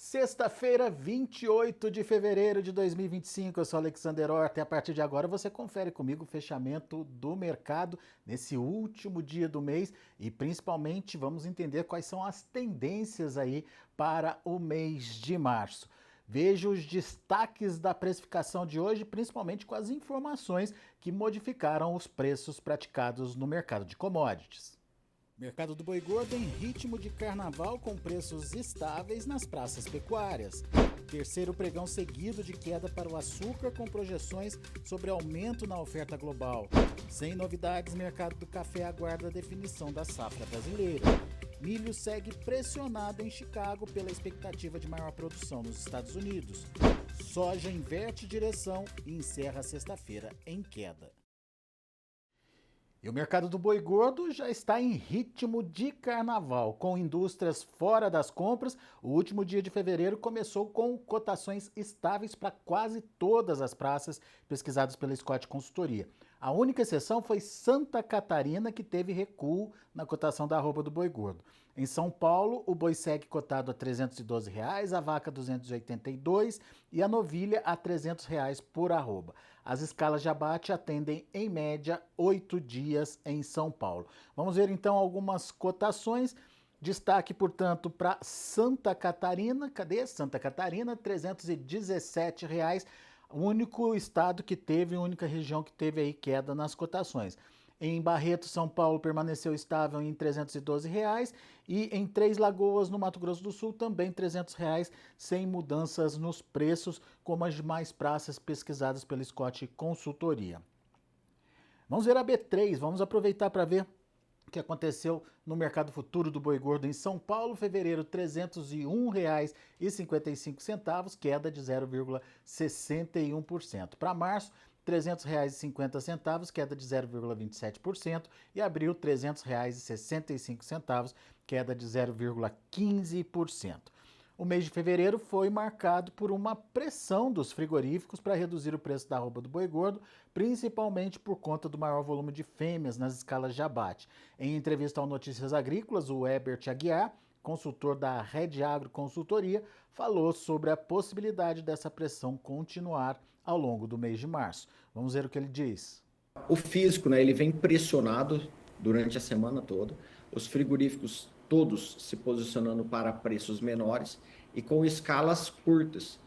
Sexta-feira, 28 de fevereiro de 2025, eu sou Alexander Horta e a partir de agora você confere comigo o fechamento do mercado nesse último dia do mês e principalmente vamos entender quais são as tendências aí para o mês de março. Veja os destaques da precificação de hoje, principalmente com as informações que modificaram os preços praticados no mercado de commodities. Mercado do boi gordo em ritmo de carnaval com preços estáveis nas praças pecuárias. Terceiro pregão seguido de queda para o açúcar com projeções sobre aumento na oferta global. Sem novidades, mercado do café aguarda a definição da safra brasileira. Milho segue pressionado em Chicago pela expectativa de maior produção nos Estados Unidos. Soja inverte direção e encerra a sexta-feira em queda. E o mercado do boi gordo já está em ritmo de carnaval, com indústrias fora das compras. O último dia de fevereiro começou com cotações estáveis para quase todas as praças pesquisadas pela Scott Consultoria. A única exceção foi Santa Catarina, que teve recuo na cotação da arroba do boi gordo. Em São Paulo, o boi segue cotado a R$ 312, a vaca R$ 282 e a novilha a R$ 300 por arroba. As escalas de abate atendem, em média, 8 dias em São Paulo. Vamos ver então algumas cotações. Destaque, portanto, para Santa Catarina. Cadê Santa Catarina? R$ 317. O único estado que teve, a única região que teve aí queda nas cotações. Em Barreto, São Paulo, permaneceu estável em R$ 312 e em Três Lagoas, no Mato Grosso do Sul, também R$ 300, sem mudanças nos preços, como as demais praças pesquisadas pela Scott Consultoria. Vamos ver a B3, vamos aproveitar para ver o que aconteceu no mercado futuro do boi gordo em São Paulo, fevereiro, R$ 301,55, queda de 0,61%. Para março, R$ 300,50, queda de 0,27%, e abril, R$ 300,65, queda de 0,15%. O mês de fevereiro foi marcado por uma pressão dos frigoríficos para reduzir o preço da arroba do boi gordo, principalmente por conta do maior volume de fêmeas nas escalas de abate. Em entrevista ao Notícias Agrícolas, o Herbert Aguiar, consultor da Rede Agro Consultoria, falou sobre a possibilidade dessa pressão continuar ao longo do mês de março. Vamos ver o que ele diz. O físico, né, ele vem pressionado durante a semana toda, os frigoríficos todos se posicionando para preços menores e com escalas curtas.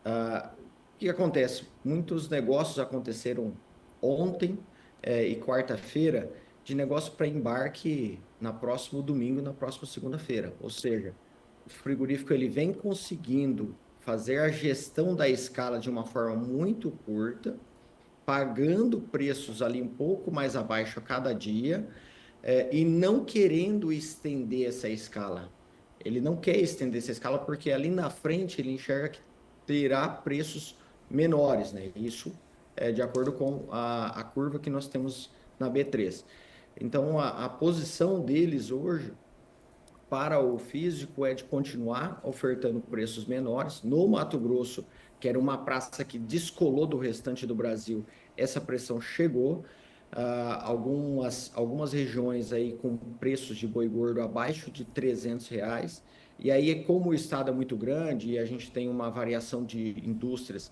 O que acontece? Muitos negócios aconteceram ontem e quarta-feira de negócio para embarque na próximo domingo, na próxima segunda-feira. Ou seja, o frigorífico ele vem conseguindo fazer a gestão da escala de uma forma muito curta, pagando preços ali um pouco mais abaixo a cada dia, e não querendo estender essa escala. Ele não quer estender essa escala porque ali na frente ele enxerga que terá preços menores, né? Isso é de acordo com a curva que nós temos na B3. Então, a posição deles hoje para o físico é de continuar ofertando preços menores. No Mato Grosso, que era uma praça que descolou do restante do Brasil, essa pressão chegou. Algumas regiões aí com preços de boi gordo abaixo de R$ 300. E aí, como o estado é muito grande e a gente tem uma variação de indústrias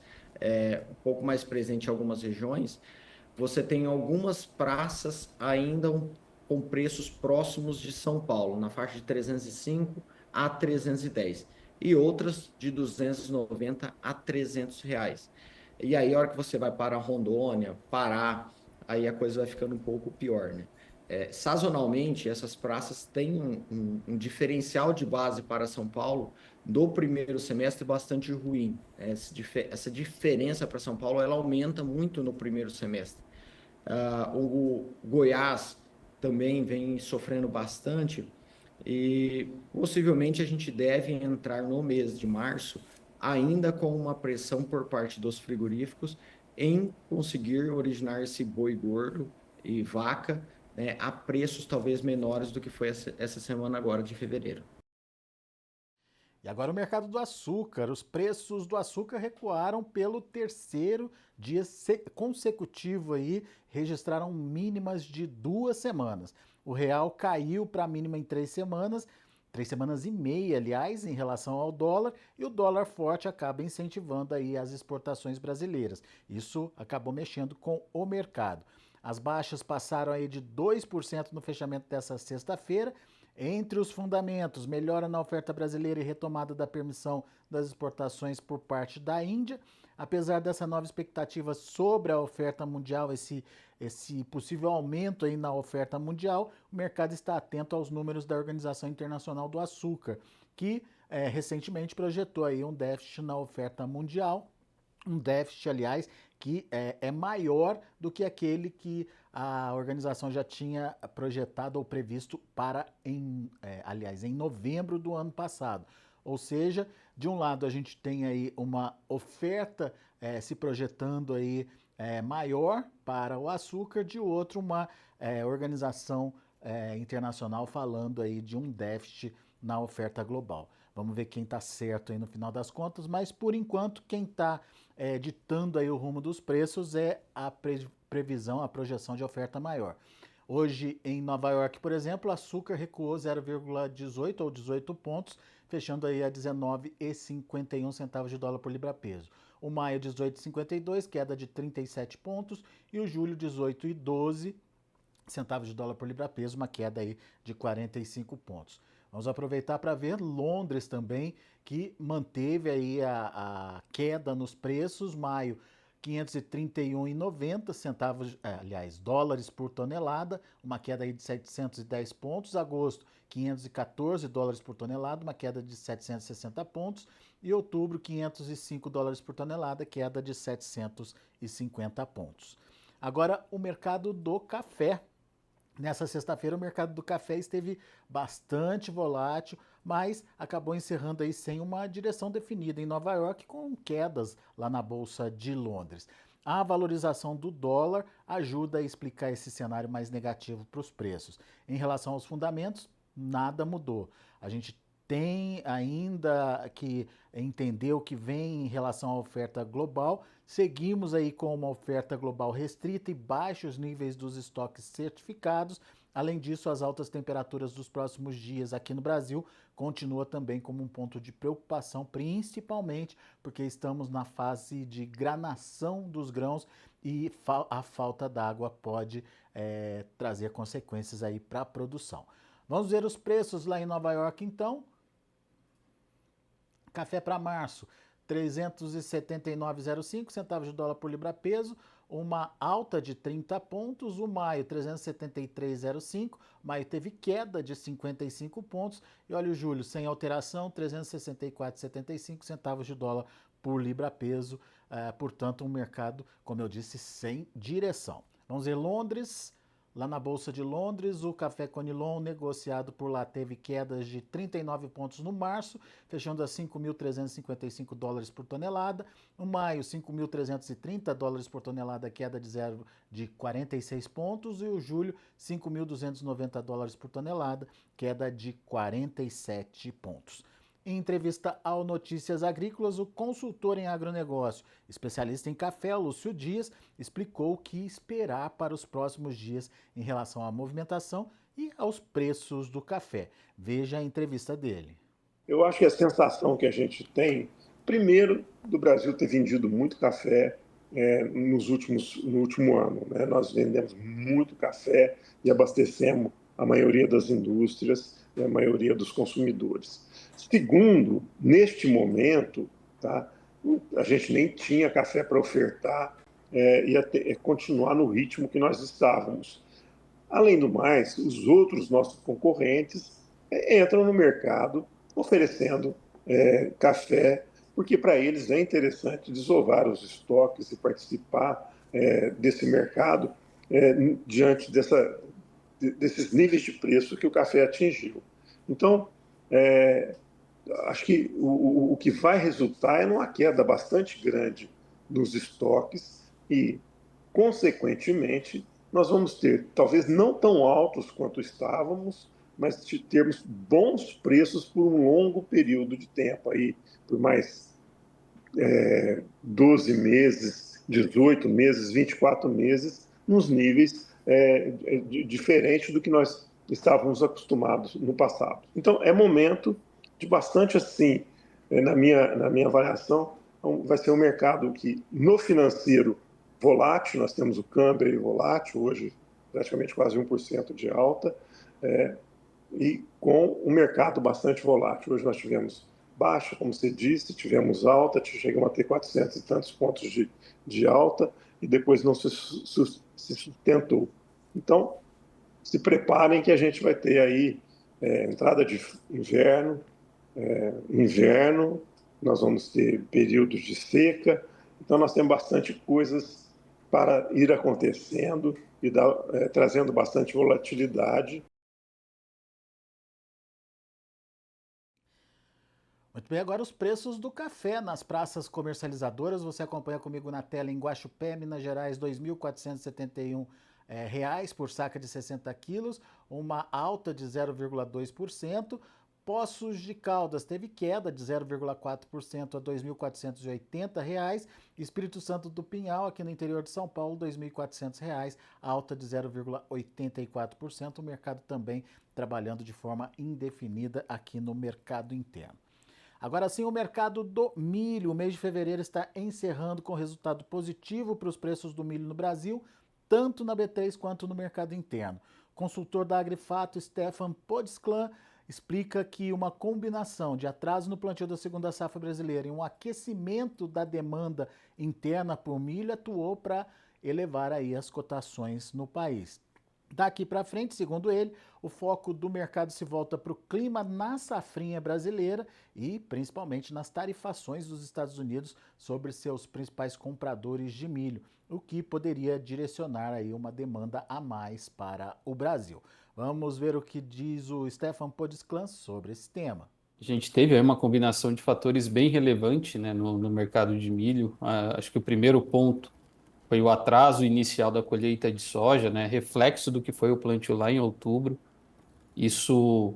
um pouco mais presente em algumas regiões, você tem algumas praças ainda com preços próximos de São Paulo, na faixa de 305 a 310, e outras de 290 a 300 reais. E aí, a hora que você vai para Rondônia, Pará, aí a coisa vai ficando um pouco pior, né? Sazonalmente, essas praças têm um diferencial de base para São Paulo do primeiro semestre bastante ruim. Essa diferença para São Paulo, ela aumenta muito no primeiro semestre. O Goiás também vem sofrendo bastante e possivelmente a gente deve entrar no mês de março ainda com uma pressão por parte dos frigoríficos em conseguir originar esse boi gordo e vaca, né, a preços talvez menores do que foi essa semana agora de fevereiro. E agora o mercado do açúcar. Os preços do açúcar recuaram pelo terceiro dia consecutivo aí, registraram mínimas de 2 semanas. O real caiu para a mínima em 3 semanas 3 semanas e meia, aliás, em relação ao dólar, e o dólar forte acaba incentivando aí as exportações brasileiras. Isso acabou mexendo com o mercado. As baixas passaram aí de 2% no fechamento dessa sexta-feira. Entre os fundamentos, melhora na oferta brasileira e retomada da permissão das exportações por parte da Índia. Apesar dessa nova expectativa sobre a oferta mundial, esse possível aumento aí na oferta mundial, o mercado está atento aos números da Organização Internacional do Açúcar, que recentemente projetou aí um déficit na oferta mundial, um déficit, aliás, que é maior do que aquele que a organização já tinha projetado ou previsto para, aliás, em novembro do ano passado. Ou seja, de um lado a gente tem aí uma oferta se projetando aí maior para o açúcar, de outro uma organização internacional falando aí de um déficit na oferta global. Vamos ver quem está certo aí no final das contas, mas por enquanto quem está ditando aí o rumo dos preços é a previsão, a projeção de oferta maior. Hoje em Nova York, por exemplo, o açúcar recuou 0,18 ou 18 pontos, fechando aí a 19,51 centavos de dólar por libra-peso. O maio 18,52, queda de 37 pontos, e o julho 18,12 centavos de dólar por libra-peso, uma queda aí de 45 pontos. Vamos aproveitar para ver Londres também, que manteve aí a queda nos preços. Maio, 531,90 centavos, aliás, dólares por tonelada, uma queda aí de 710 pontos. Agosto, 514 dólares por tonelada, uma queda de 760 pontos. E outubro, 505 dólares por tonelada, queda de 750 pontos. Agora, o mercado do café. Nessa sexta-feira, o mercado do café esteve bastante volátil, mas acabou encerrando aí sem uma direção definida em Nova York, com quedas lá na Bolsa de Londres. A valorização do dólar ajuda a explicar esse cenário mais negativo para os preços. Em relação aos fundamentos, nada mudou. A gente tem ainda que entender o que vem em relação à oferta global. Seguimos aí com uma oferta global restrita e baixos níveis dos estoques certificados. Além disso, as altas temperaturas dos próximos dias aqui no Brasil continua também como um ponto de preocupação, principalmente porque estamos na fase de granação dos grãos e a falta d'água pode trazer consequências aí para a produção. Vamos ver os preços lá em Nova York, então. Café para março, 379,05 centavos de dólar por libra-peso, uma alta de 30 pontos. O maio, 373,05. Maio teve queda de 55 pontos. E olha o julho, sem alteração, 364,75 centavos de dólar por libra-peso. Portanto, um mercado, como eu disse, sem direção. Vamos ver Londres. Lá na Bolsa de Londres, o café Conilon negociado por lá teve quedas de 39 pontos no março, fechando a 5.355 dólares por tonelada. No maio, 5.330 dólares por tonelada, queda de 46 pontos. E o julho, 5.290 dólares por tonelada, queda de 47 pontos. Em entrevista ao Notícias Agrícolas, o consultor em agronegócio, especialista em café, Lúcio Dias, explicou o que esperar para os próximos dias em relação à movimentação e aos preços do café. Veja a entrevista dele. Eu acho que a sensação que a gente tem, primeiro, do Brasil ter vendido muito café no último ano. Né? Nós vendemos muito café e abastecemos a maioria das indústrias e a maioria dos consumidores. Segundo, neste momento, tá, a gente nem tinha café para ofertar e continuar no ritmo que nós estávamos. Além do mais, os outros nossos concorrentes entram no mercado oferecendo café, porque para eles é interessante desovar os estoques e participar desse mercado diante desses níveis de preço que o café atingiu. Então, acho que o que vai resultar é numa queda bastante grande nos estoques e, consequentemente, nós vamos ter, talvez não tão altos quanto estávamos, mas termos bons preços por um longo período de tempo, aí, por mais 12 meses, 18 meses, 24 meses, nos níveis diferentes do que nós estávamos acostumados no passado. Então, é momento de bastante assim, na minha avaliação, vai ser um mercado que, no financeiro, volátil, nós temos o câmbio aí volátil, hoje praticamente quase 1% de alta, e com o mercado bastante volátil. Hoje nós tivemos baixa, como você disse, tivemos alta, chegamos a ter 400 e tantos pontos de alta, e depois não se sustentou. Então, se preparem que a gente vai ter aí entrada de inverno, nós vamos ter períodos de seca, então nós temos bastante coisas para ir acontecendo e trazendo bastante volatilidade. Muito bem, agora os preços do café nas praças comercializadoras. Você acompanha comigo na tela em Guaxupé, Minas Gerais, R$ 2.471 reais por saca de 60 quilos, uma alta de 0,2%. Poços de Caldas teve queda de 0,4% a R$ 2.480 reais. Espírito Santo do Pinhal, aqui no interior de São Paulo, R$ 2.400 reais, alta de 0,84%. O mercado também trabalhando de forma indefinida aqui no mercado interno. Agora sim, o mercado do milho. O mês de fevereiro está encerrando com resultado positivo para os preços do milho no Brasil, tanto na B3 quanto no mercado interno. Consultor da Agrifato, Stefan Podsklan, explica que uma combinação de atraso no plantio da segunda safra brasileira e um aquecimento da demanda interna por milho atuou para elevar aí as cotações no país. Daqui para frente, segundo ele, o foco do mercado se volta para o clima na safrinha brasileira e principalmente nas tarifações dos Estados Unidos sobre seus principais compradores de milho, o que poderia direcionar aí uma demanda a mais para o Brasil. Vamos ver o que diz o Stefan Podsklan sobre esse tema. A gente teve aí uma combinação de fatores bem relevante, né, no mercado de milho. Acho que o primeiro ponto foi o atraso inicial da colheita de soja, né, reflexo do que foi o plantio lá em outubro. Isso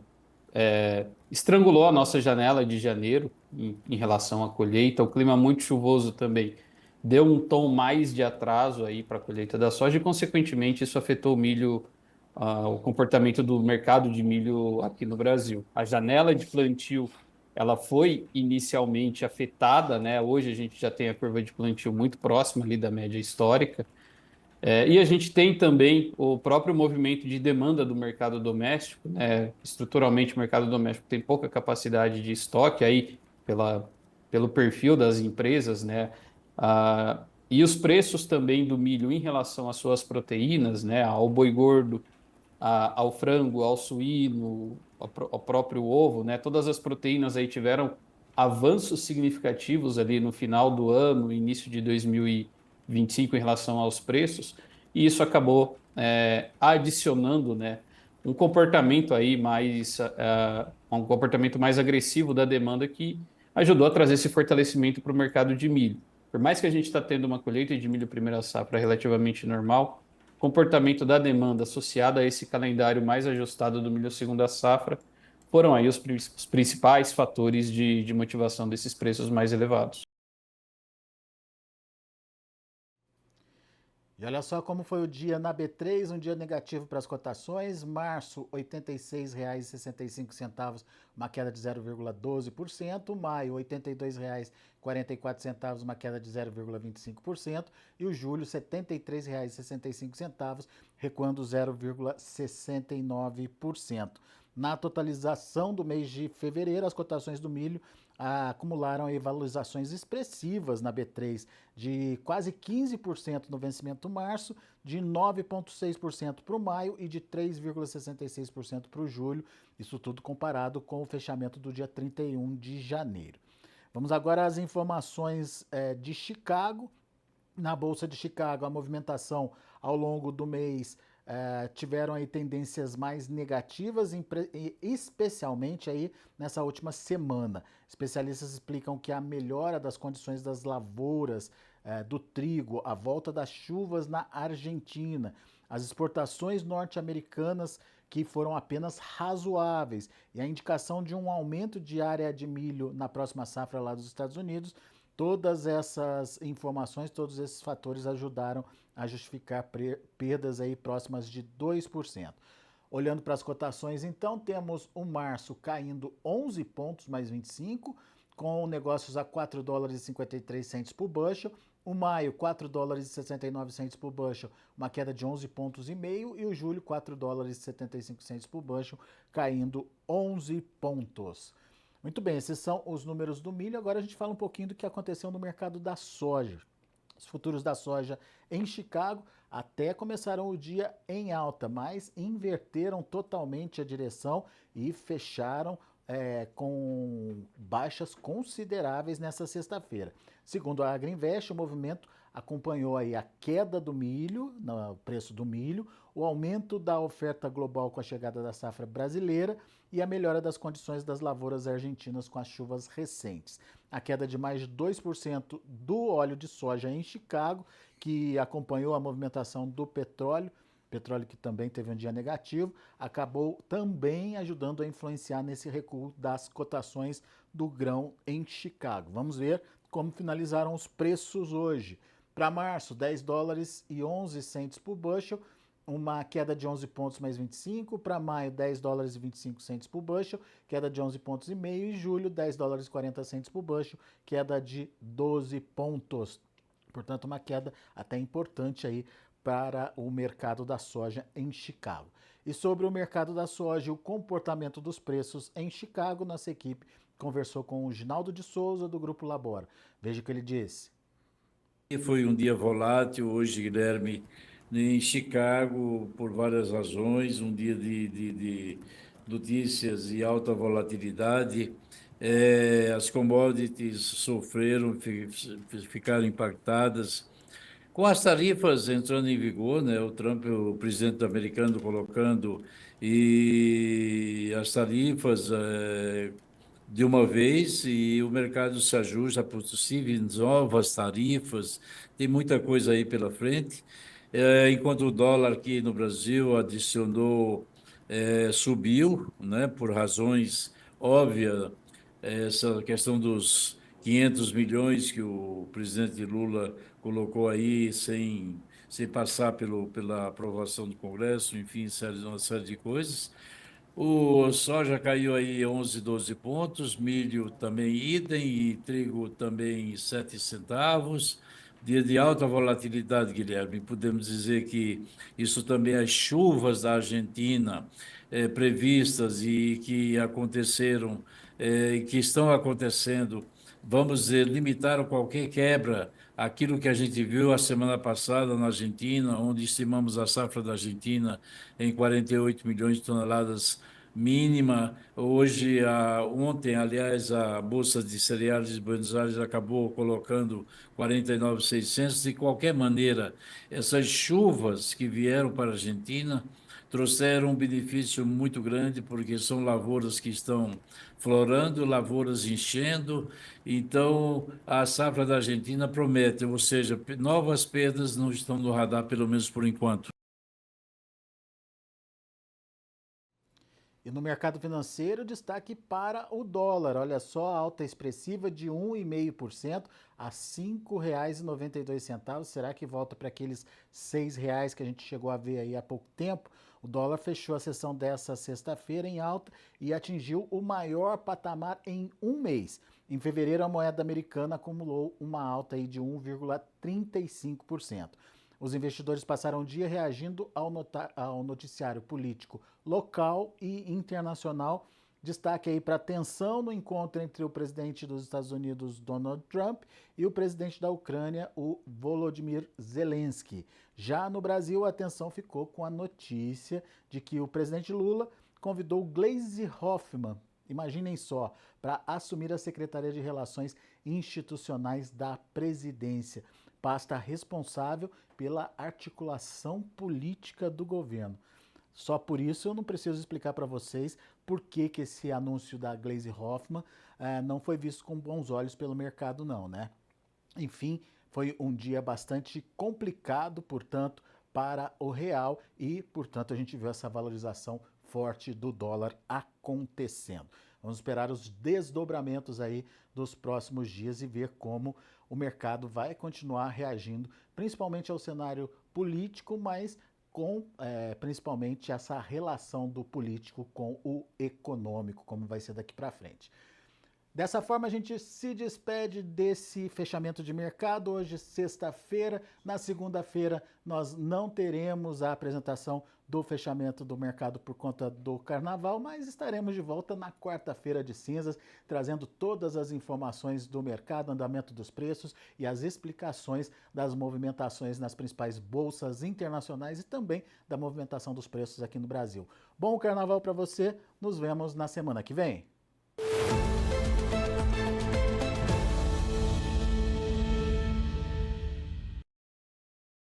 estrangulou a nossa janela de janeiro em relação à colheita. O clima muito chuvoso também deu um tom mais de atraso aí para a colheita da soja e, consequentemente, isso afetou o milho, o comportamento do mercado de milho aqui no Brasil. A janela de plantio ela foi inicialmente afetada, né? Hoje a gente já tem a curva de plantio muito próxima ali da média histórica. E a gente tem também o próprio movimento de demanda do mercado doméstico, né? Estruturalmente o mercado doméstico tem pouca capacidade de estoque aí pelo perfil das empresas, né? E os preços também do milho em relação às suas proteínas, né? Ao boi gordo, ao frango, ao suíno, ao próprio ovo, né? Todas as proteínas aí tiveram avanços significativos ali no final do ano, início de 2025 em relação aos preços, e isso acabou adicionando, né, um comportamento aí um comportamento mais agressivo da demanda que ajudou a trazer esse fortalecimento para o mercado de milho. Por mais que a gente está tendo uma colheita de milho primeira safra relativamente normal, comportamento da demanda associado a esse calendário mais ajustado do milho segunda safra foram aí os principais fatores de motivação desses preços mais elevados. E olha só como foi o dia na B3, um dia negativo para as cotações. Março, R$ 86,65, uma queda de 0,12%. Maio, R$ 82,44, uma queda de 0,25%. E o julho, R$ 73,65, recuando 0,69%. Na totalização do mês de fevereiro, as cotações do milho acumularam aí valorizações expressivas na B3 de quase 15% no vencimento março, de 9,6% para o maio e de 3,66% para o julho, isso tudo comparado com o fechamento do dia 31 de janeiro. Vamos agora às informações de Chicago. Na Bolsa de Chicago, a movimentação ao longo do mês tiveram aí tendências mais negativas, especialmente aí nessa última semana. Especialistas explicam que a melhora das condições das lavouras do trigo, a volta das chuvas na Argentina, as exportações norte-americanas que foram apenas razoáveis e a indicação de um aumento de área de milho na próxima safra lá dos Estados Unidos. Todas essas informações, todos esses fatores ajudaram a justificar perdas aí próximas de 2%. Olhando para as cotações, então, temos o março caindo 11 pontos mais 25, com negócios a 4 dólares e 53 centes por bushel. O maio, 4 dólares e 69 centes por bushel, uma queda de 11 pontos e meio. E o julho, 4 dólares e 75 centes por bushel, caindo 11 pontos. Muito bem, esses são os números do milho. Agora a gente fala um pouquinho do que aconteceu no mercado da soja. Os futuros da soja em Chicago até começaram o dia em alta, mas inverteram totalmente a direção e fecharam com baixas consideráveis nessa sexta-feira. Segundo a Agriinvest, o movimento acompanhou aí a queda do milho, no preço do milho, o aumento da oferta global com a chegada da safra brasileira e a melhora das condições das lavouras argentinas com as chuvas recentes. A queda de mais de 2% do óleo de soja em Chicago, que acompanhou a movimentação do petróleo que também teve um dia negativo, acabou também ajudando a influenciar nesse recuo das cotações do grão em Chicago. Vamos ver como finalizaram os preços hoje. Para março, 10 dólares e 11 centes por bushel, uma queda de 11 pontos mais 25. Para maio, 10 dólares e 25 centes por bushel, queda de 11 pontos e meio. E julho, 10 dólares e 40 centes por bushel, queda de 12 pontos. Portanto, uma queda até importante aí para o mercado da soja em Chicago. E sobre o mercado da soja e o comportamento dos preços em Chicago, nossa equipe conversou com o Ginaldo de Souza, do Grupo Labora. Veja o que ele disse. Foi um dia volátil hoje, Guilherme, em Chicago, por várias razões, um dia de notícias e alta volatilidade. As commodities sofreram, ficaram impactadas. Com as tarifas entrando em vigor, né, o Trump, o presidente americano, colocando e as tarifas de uma vez, e o mercado se ajusta a possíveis novas tarifas, tem muita coisa aí pela frente. Enquanto o dólar aqui no Brasil adicionou, subiu, né, por razões óbvias, essa questão dos 500 milhões que o presidente Lula colocou aí sem passar pela aprovação do Congresso, enfim, uma série de coisas. O soja caiu aí 11, 12 pontos, milho também idem e trigo também 7 centavos. Dia de alta volatilidade, Guilherme. Podemos dizer que isso também, as chuvas da Argentina previstas e que aconteceram, que estão acontecendo, vamos dizer, limitaram qualquer quebra. Aquilo que a gente viu a semana passada na Argentina, onde estimamos a safra da Argentina em 48 milhões de toneladas mínima. Hoje, ontem, aliás, a Bolsa de Cereais de Buenos Aires acabou colocando 49.600. De qualquer maneira, essas chuvas que vieram para a Argentina trouxeram um benefício muito grande, porque são lavouras que estão florando, lavouras enchendo. Então, a safra da Argentina promete, ou seja, novas perdas não estão no radar, pelo menos por enquanto. E no mercado financeiro, destaque para o dólar. Olha só, a alta expressiva de 1,5% a R$ 5,92. Será que volta para aqueles R$ 6 que a gente chegou a ver aí há pouco tempo? O dólar fechou a sessão dessa sexta-feira em alta e atingiu o maior patamar em um mês. Em fevereiro, a moeda americana acumulou uma alta aí de 1,35%. Os investidores passaram o dia reagindo ao noticiário político local e internacional. Destaque aí para a tensão no encontro entre o presidente dos Estados Unidos, Donald Trump, e o presidente da Ucrânia, o Volodymyr Zelensky. Já no Brasil, a atenção ficou com a notícia de que o presidente Lula convidou Gleisi Hoffmann, imaginem só, para assumir a Secretaria de Relações Institucionais da Presidência, pasta responsável pela articulação política do governo. Só por isso eu não preciso explicar para vocês por que esse anúncio da Gleisi Hoffmann não foi visto com bons olhos pelo mercado não, né? Enfim, foi um dia bastante complicado, portanto, para o real e, portanto, a gente viu essa valorização forte do dólar acontecendo. Vamos esperar os desdobramentos aí dos próximos dias e ver como o mercado vai continuar reagindo, principalmente ao cenário político, mas com principalmente essa relação do político com o econômico, como vai ser daqui para frente. Dessa forma, a gente se despede desse fechamento de mercado. Hoje, sexta-feira. Na segunda-feira, nós não teremos a apresentação do fechamento do mercado por conta do carnaval, mas estaremos de volta na quarta-feira de cinzas, trazendo todas as informações do mercado, andamento dos preços e as explicações das movimentações nas principais bolsas internacionais e também da movimentação dos preços aqui no Brasil. Bom carnaval para você. Nos vemos na semana que vem.